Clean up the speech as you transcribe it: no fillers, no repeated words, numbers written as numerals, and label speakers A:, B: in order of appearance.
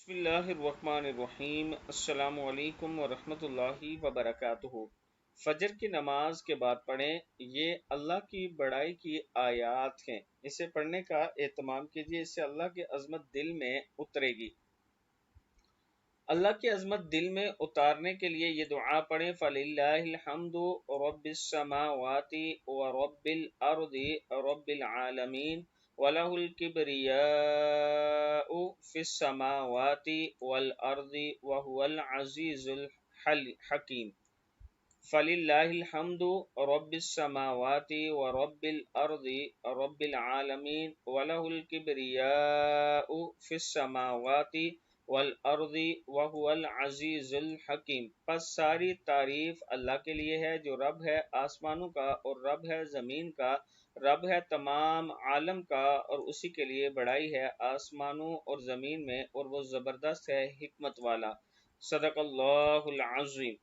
A: بسم اللہ الرحمن الرحیم۔ السلام علیکم ورحمۃ اللہ وبرکاتہ۔ فجر کی نماز کے بعد پڑھیں، یہ اللہ کی بڑائی کی آیات ہیں۔ اسے پڑھنے کا اہتمام کیجیے، اس سے اللہ کی عظمت دل میں اترے گی۔ اللہ کی عظمت دل میں اتارنے کے لیے یہ دعا پڑھیں، فَلِلَّهِ الْحَمْدُ رَبِّ السَّمَاوَاتِ وَرَبِّ الْأَرْضِ رَبِّ الْعَالَمِينَ وَلَهُ الْكِبْرِيَاءُ فِي السَّمَاوَاتِ وَالْأَرْضِ وَهُوَ الْعَزِيزُ الْحَكِيمُ۔ فَلِلَّهِ الْحَمْدُ رَبِّ السَّمَاوَاتِ وَرَبِّ الْأَرْضِ رَبِّ الْعَالَمِينَ وَلَهُ الْكِبْرِيَاءُ فِي السَّمَاوَاتِ والارض وهو العزیز الحکیم۔ پس ساری تعریف اللہ کے لیے ہے جو رب ہے آسمانوں کا اور رب ہے زمین کا، رب ہے تمام عالم کا، اور اسی کے لیے بڑائی ہے آسمانوں اور زمین میں، اور وہ زبردست ہے، حکمت والا۔ صدق اللہ العظیم۔